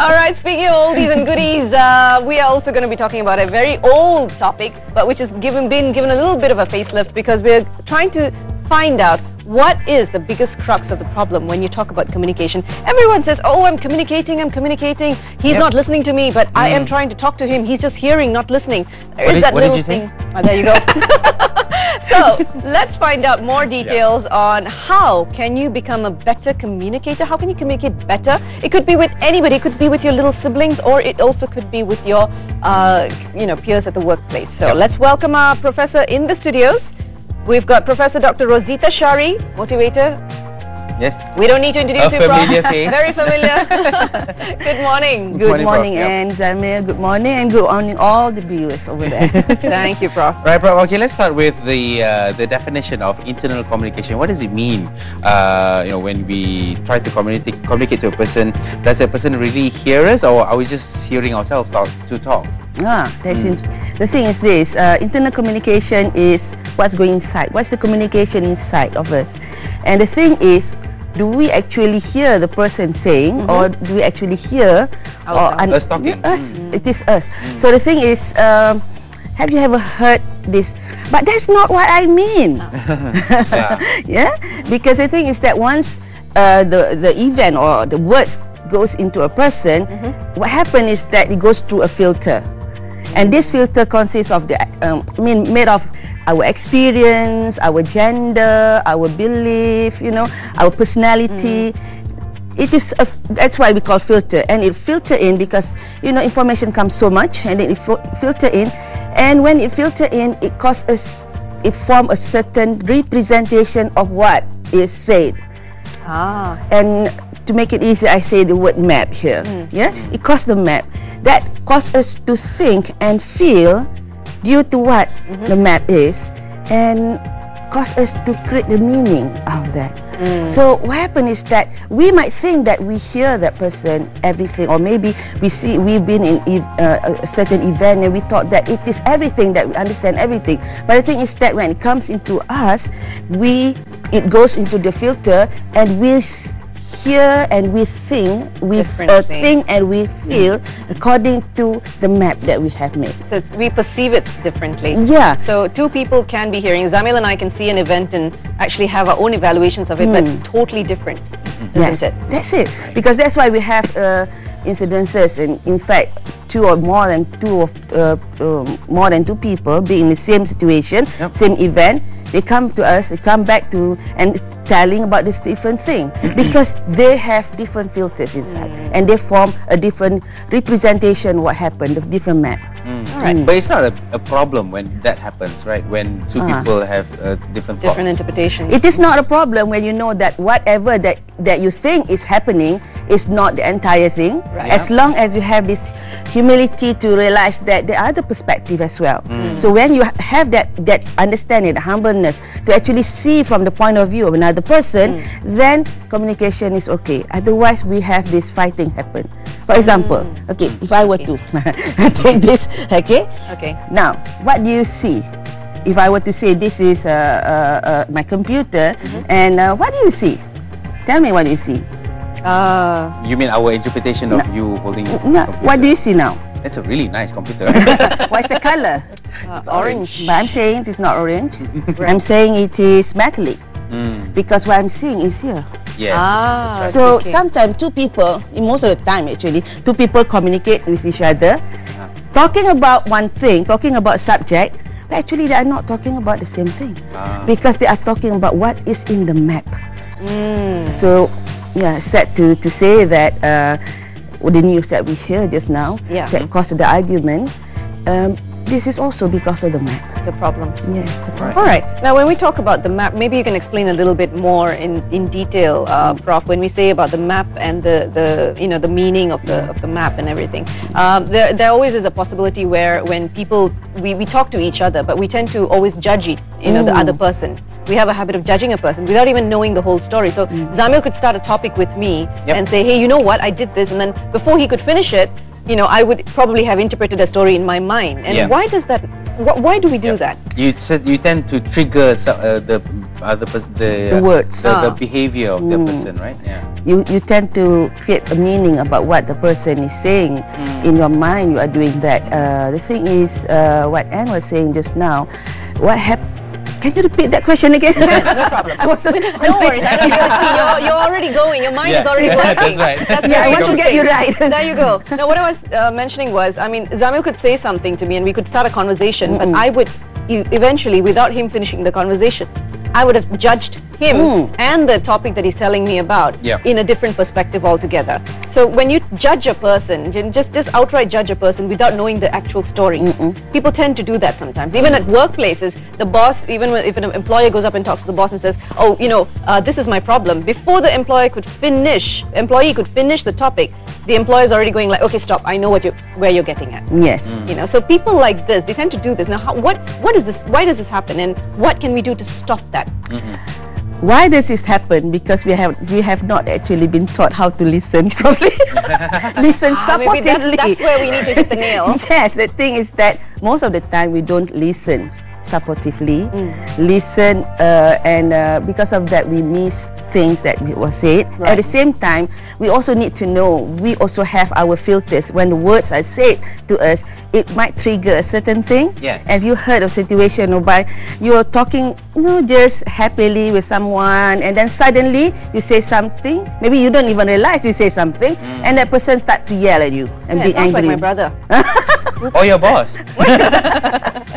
All right, speaking of oldies and goodies, we are also going to be talking about a very old topic, but which has been given a little bit of a facelift, because we're trying to find out what is the biggest crux of the problem when you talk about communication. Everyone says, oh, I'm communicating. He's not listening to me, but I am trying to talk to him. He's just hearing, not listening. There is that little thing. Oh, there you go. So let's find out more details on how can you become a better communicator. How can you communicate better? It could be with anybody. It could be with your little siblings, or it also could be with your peers at the workplace. So let's welcome our professor in the studios. We've got Professor Dr. Rozieta Shaary, motivator. Yes. We don't need to introduce you, Prof. Familiar face. Very familiar. Good morning. Good morning, and Zamir. Good morning, and good morning all the viewers over there. Thank you, Prof. Right, Prof. Okay, let's start with the definition of internal communication. What does it mean? When we try to communicate to a person, does that person really hear us, or are we just hearing ourselves talk? The thing is this: internal communication is what's going inside. What's the communication inside of us? And the thing is, do we actually hear the person saying, or do we actually hear us talking? Us. It is us. So the thing is, have you ever heard this? But that's not what I mean. Yeah. Because the thing is that once the event or the words goes into a person, what happens is that it goes through a filter. And this filter consists of made of our experience, our gender, our belief, our personality. It is that's why we call filter, and it filter in because information comes so much, and then it filter in, and when it filter in, it form a certain representation of what is said. And to make it easy, I say the word map here. It caused the map. That causes us to think and feel due to what the map is, and cause us to create the meaning of that. So what happens is that we might think that we hear that person everything, or maybe we've been in a certain event and we thought that it is everything, that we understand everything. But the thing is that when it comes into us, it goes into the filter, and we hear and we think, and we feel according to the map that we have made. So we perceive it differently. Yeah. So two people can be hearing. Zamil and I can see an event and actually have our own evaluations of it, but totally different. Yes, that's it. Because that's why we have incidences, and in fact, more than two people being in the same situation, same event. They come to us, they come back to and telling about this different thing, because they have different filters inside, and they form a different representation what happened, a different map. But it's not a problem when that happens, right? When two people have different interpretations. It is not a problem when you know that whatever that you think is happening is not the entire thing. As long as you have this humility to realize that there are other perspectives as well. So when you have that understanding, the humbleness to actually see from the point of view of another person, then communication is okay. Otherwise, we have this fighting happen. For example, if I were to take this, now, what do you see? If I were to say this is my computer, and what do you see? Tell me, what do you see? You mean our interpretation of you holding a computer? What do you see now? That's a really nice computer. What's the color? Orange. But I'm saying it is not orange. I'm saying it is metallic. Because what I'm seeing is here. Yes. Right. So sometimes two people, most of the time actually, two people communicate with each other, talking about one thing, talking about subject, but actually they are not talking about the same thing, because they are talking about what is in the map. So sad to say that the news that we hear just now that caused the argument, this is also because of the map. The problems. Yes, the problem. All right. Now, when we talk about the map, maybe you can explain a little bit more in detail, Prof. When we say about the map and the meaning of the map and everything, there always is a possibility where when people we talk to each other, but we tend to always judge the other person. We have a habit of judging a person without even knowing the whole story. So Zamil could start a topic with me and say, hey, you know what? I did this, and then before he could finish it, you know, I would probably have interpreted a story in my mind. And why does that? Why do we do that? You said you tend to trigger the words, the behavior of the person, right? Yeah. You tend to create a meaning about what the person is saying. In your mind, you are doing that. The thing is, what Anne was saying just now, what happened? Can you repeat that question again? No problem. No worries. I know you're already going. Your mind is already working. That's right. That's I want to get you right. There you go. Now, what I was mentioning was, I mean, Zamil could say something to me and we could start a conversation, but I would eventually, without him finishing the conversation, I would have judged him and the topic that he's telling me about in a different perspective altogether. So when you judge a person, just outright judge a person without knowing the actual story, people tend to do that sometimes. Even at workplaces, the boss, even if an employer goes up and talks to the boss and says, oh, you know, this is my problem, before the employee could finish the topic, the employer is already going like, okay, stop, I know where you're getting at. Yes. You know, so people like this, they tend to do this. Now, what is this? Why does this happen, and what can we do to stop that? Why does this happen? Because we have not actually been taught how to listen properly. Listen supportively. Maybe that's where we need to hit the nail. Yes, the thing is that most of the time we don't listen supportively, listen, and because of that we miss things that were said. At the same time, we also need to know, we also have our filters. When the words are said to us, it might trigger a certain thing. Have you heard of situation whereby you're talking, you know, just happily with someone, and then suddenly you say something, maybe you don't even realize you say something, and that person starts to yell at you and be angry. Sounds like my brother. Or your boss.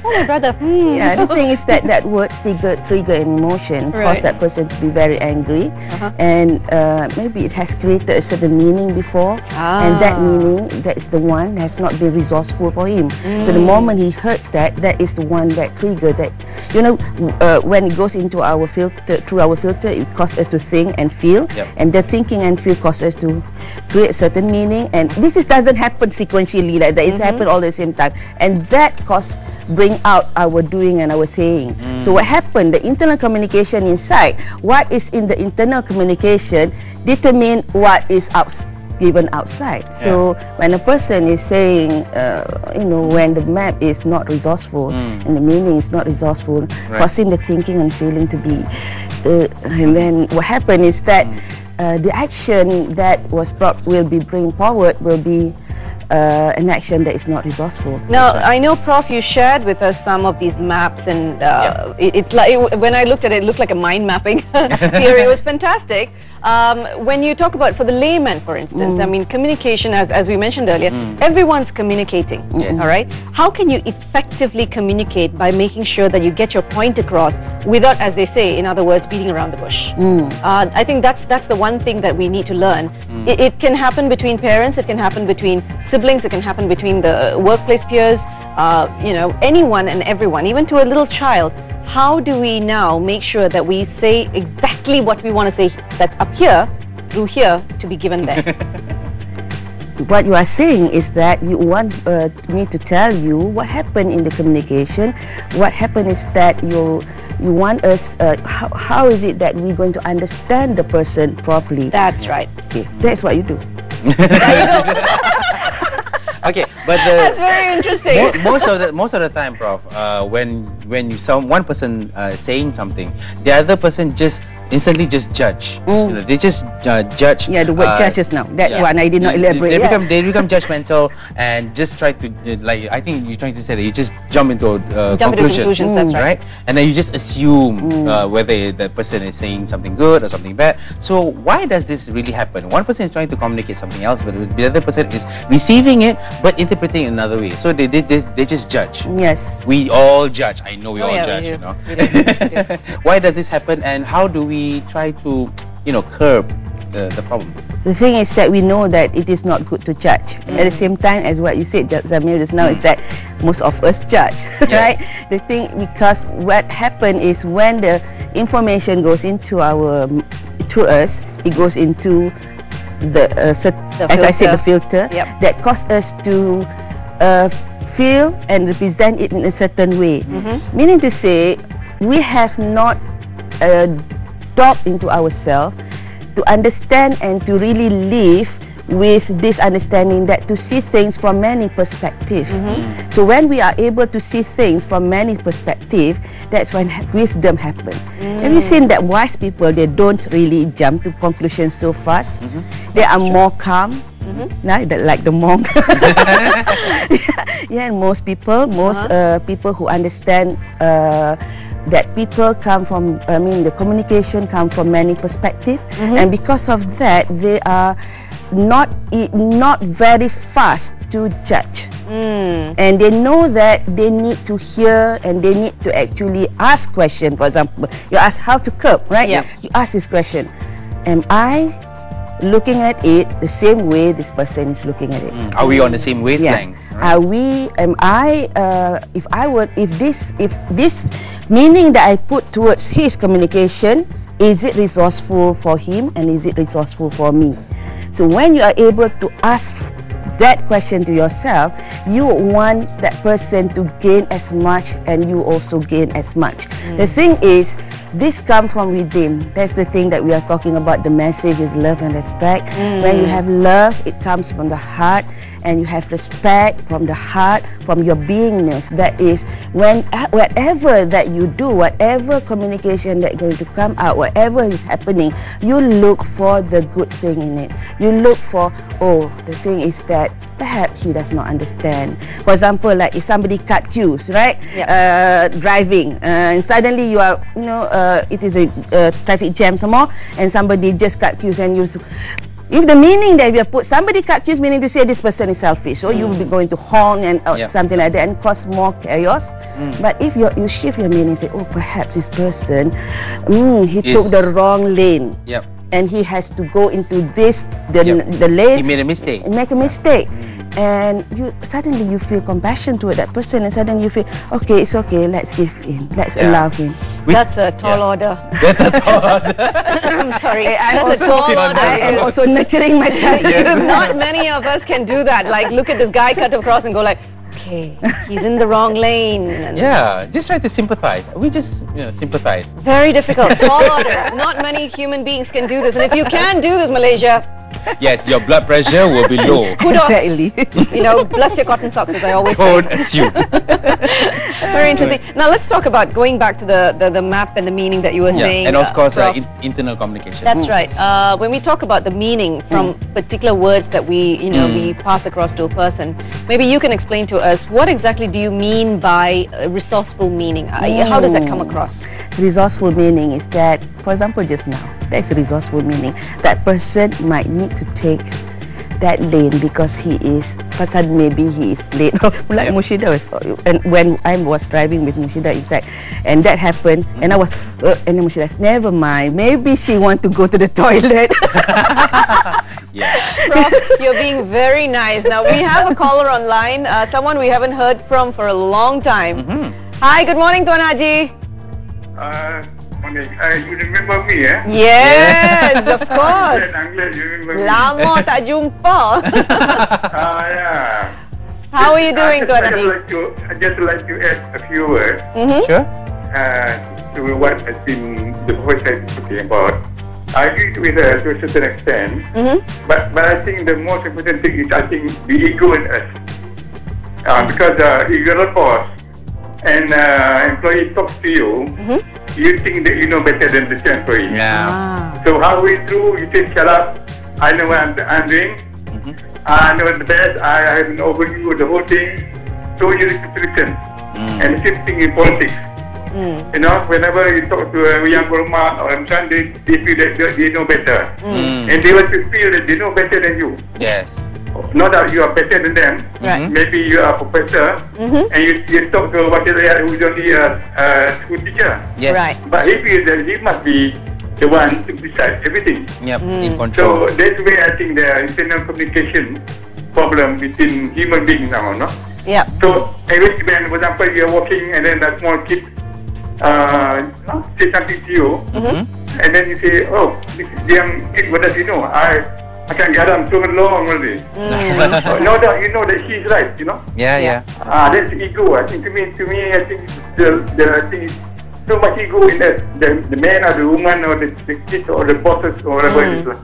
Oh, my brother. Yeah, the thing is that words trigger an emotion, cause that person to be very angry, and maybe it has created a certain meaning before, and that meaning, that is the one has not been resourceful for him. So the moment he hurts that is the one that triggered that. You know, when it goes into our filter, through our filter, it causes us to think and feel, and the thinking and feel causes us to create certain meaning. And this doesn't happen sequentially like that. It's happened all at the same time, and that bring out our doing and our saying. So what happened? The internal communication inside, what is in the internal communication determine what is given outside. So when a person is saying, you know, when the map is not resourceful and the meaning is not resourceful, causing the thinking and feeling to be, and then what happened is that the action that will be bring forward will be an action that is not resourceful. Now, I know, Prof, you shared with us some of these maps, and it's like, when I looked at it, it looked like a mind mapping theory. It was fantastic. When you talk about, for the layman, for instance, I mean, communication, as we mentioned earlier, everyone's communicating, all right? How can you effectively communicate by making sure that you get your point across without, as they say, in other words, beating around the bush? I think that's the one thing that we need to learn. It can happen between parents, it can happen between siblings, it can happen between the workplace peers, you know, anyone and everyone, even to a little child. How do we now make sure that we say exactly what we want to say that's up here, through here, to be given there? What you are saying is that you want me to tell you what happened in the communication. What happened is that you want us, how is it that we're going to understand the person properly? That's right. Okay, that's what you do. There you go. Okay, but that's very interesting. most of the time, Prof, when one person saying something, the other person just instantly judge. You know, they just judge. Yeah, the word judges now. That one I did not elaborate. They become judgmental and just try to like. I think you're trying to say that you just jump into conclusions. That's right. And then you just assume whether that person is saying something good or something bad. So why does this really happen? One person is trying to communicate something else, but the other person is receiving it but interpreting it another way. So they just judge. Yes. We all judge. I know we all judge. We you know. We do. Why does this happen, and how do we try to, you know, curb the problem? The thing is that we know that it is not good to judge. At the same time, as what you said, Zamil, just now, is that most of us judge, right? The thing, because what happened is when the information goes into us, it goes into the as I said, the filter that causes us to feel and represent it in a certain way. Meaning to say, we have not dug into ourselves to understand and to really live with this understanding that to see things from many perspectives. So when we are able to see things from many perspectives, that's when wisdom happens. Have you seen that wise people, they don't really jump to conclusions so fast? They are more calm. Like the monk. And most people, people who understand that people come from, the communication come from many perspectives, and because of that, they are not very fast to judge. And they know that they need to hear and they need to actually ask questions. For example, you ask how to curb, right? Yes. You ask this question: am I looking at it the same way this person is looking at it? Are we on the same wavelength? Are we? Am I? If this meaning that I put towards his communication, is it resourceful for him and is it resourceful for me? So when you are able to ask that question to yourself, you want that person to gain as much and you also gain as much. The thing is, this comes from within. That's the thing that we are talking about. The message is love and respect. When you have love, it comes from the heart, and you have respect from the heart, from your beingness. That is, when whatever that you do, whatever communication that is going to come out, whatever is happening, you look for the good thing in it. You look for, oh, the thing is that perhaps he does not understand. For example, like if somebody cut queues, right? Driving, and suddenly you are, it is a traffic jam some more, and somebody just cut queues, and you. If the meaning that you have put, somebody cut queues, meaning to say this person is selfish, so you will be going to honk and something like that and cause more chaos. But if you shift your meaning, say, oh, perhaps this person, he took the wrong lane. And he has to go into the lane. He made a mistake. Make a mistake. And suddenly you feel compassion toward that person, and suddenly you feel, okay, it's okay, let's give him, let's allow him. That's a tall order. That's a tall order. I'm sorry. I am also nurturing myself. Not many of us can do that. Like, look at this guy cut across and go like, okay, he's in the wrong lane. And just try to sympathize. We just sympathize. Very difficult. Tall order. Not many human beings can do this. And if you can do this, Malaysia, yes, your blood pressure will be low. Kudos. Exactly. Bless your cotton socks, as I always Don't say. assume. Very interesting. Now let's talk about going back to the map and the meaning that you were saying. And of course, Prof. internal communication. That's right. When we talk about the meaning from particular words that we pass across to a person, maybe you can explain to us what exactly do you mean by resourceful meaning? How does that come across? Resourceful meaning is that, for example, just now, that's a resourceful meaning. That person might need to take that lane because maybe he is late. Like Mushida was, and when I was driving with Mushida inside, and that happened, and I was, and then Mushida said, never mind, maybe she want to go to the toilet. Prof, you're being very nice. Now we have a caller online, someone we haven't heard from for a long time. Hi, good morning, Tuan Haji. You remember me, eh? Yes, of course. I'm glad you remember me. Lama tak jumpa. Yeah. How are you doing, Tuan Haji? I'd just like to add a few words. Sure. To what I think the Professor is talking about. I agree with her to a certain extent, but I think the most important thing is, I think, the ego in us. Because if you're a boss and employee talks to you, you think that you know better than the employee. So halfway through, you say, shut up, I know what I'm doing, I know the best, I have an overview of the whole thing, so you need to listen. And the same thing in politics. Whenever you talk to a young woman or a son, they feel that they know better. And they want to feel that they know better than you. Yes. Not that you are better than them. Maybe you are a professor and you talk to somebody who is only a school teacher. Yes. Right. But he feels that he must be the one to decide everything. In control. So that's where I think the internal communication problem between human beings now, no? So every when, for example, you are walking and then that small kid say something to you, and then you say, oh, this young kid, what does he know? I can't get him so long already. No doubt you know that he's right, that's ego. I think to me, I think the thing is so much ego in that. The man or the woman or the kid or the bosses or whatever it is.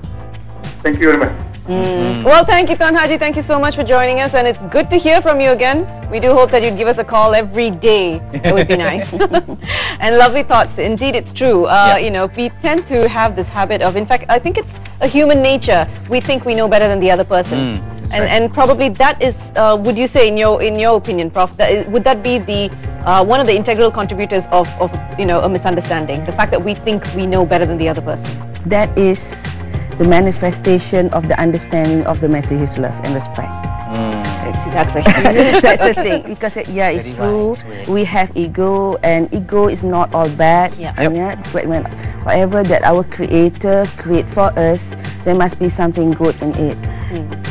Thank you very much. Well, thank you, Tuan Haji. Thank you so much for joining us, and it's good to hear from you again. We do hope that you'd give us a call every day. It would be nice. And lovely thoughts. Indeed, it's true. You know, we tend to have this habit of, in fact, I think it's a human nature. We think we know better than the other person. And probably that is, would you say, in your opinion, Prof, would that be the one of the integral contributors of you know, a misunderstanding? The fact that we think we know better than the other person. That is the manifestation of the understanding of the message is love and respect. See, that's a that's the thing, because it's true. We have ego, and ego is not all bad. Whatever that our Creator create for us, there must be something good in it.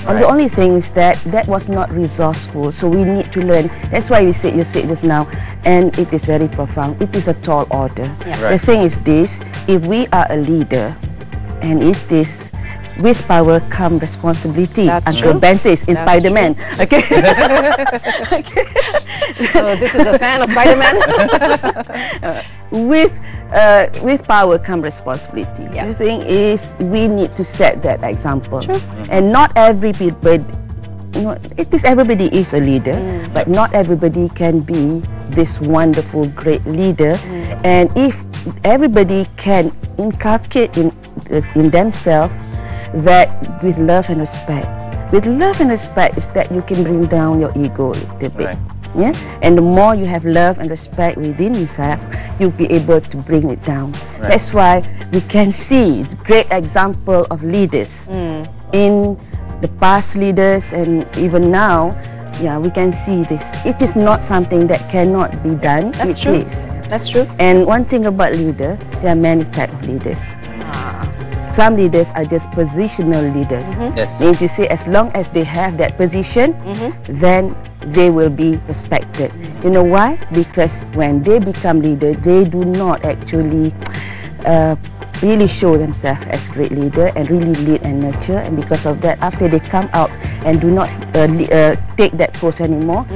The only thing is that was not resourceful, so we need to learn. That's why you said this now, and it is very profound. It is a tall order. The thing is this: if we are a leader, and it is with power come responsibility. Uncle Ben says in Spider-Man. Okay. So this is a fan of Spider-Man. With power come responsibility. The thing is, we need to set that example. And not everybody, everybody is a leader, but not everybody can be this wonderful, great leader. And if everybody can inculcate in themselves that with love and respect. With love and respect is that you can bring down your ego a little bit. And the more you have love and respect within yourself, you'll be able to bring it down. That's why we can see great example of leaders in the past leaders, and even now, we can see this. It is not something that cannot be done. That's true. That's true. And one thing about leader, there are many types of leaders. Some leaders are just positional leaders. Means to say, as long as they have that position, then they will be respected. You know why? Because when they become leader, they do not actually really show themselves as great leader and really lead and nurture. And because of that, after they come out and do not take that post anymore,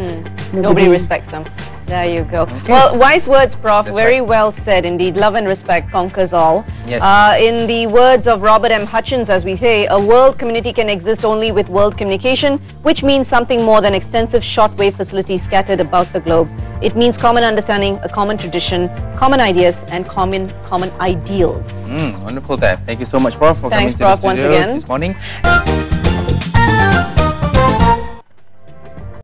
nobody respects them. There you go. Well, wise words, Prof. Very well said indeed. Love and respect conquers all. In the words of Robert M. Hutchins, as we say, a world community can exist only with world communication, which means something more than extensive shortwave facilities scattered about the globe. It means common understanding, a common tradition, common ideas, and common ideals. Wonderful that. Thank you so much, Prof, for coming to the studio this morning.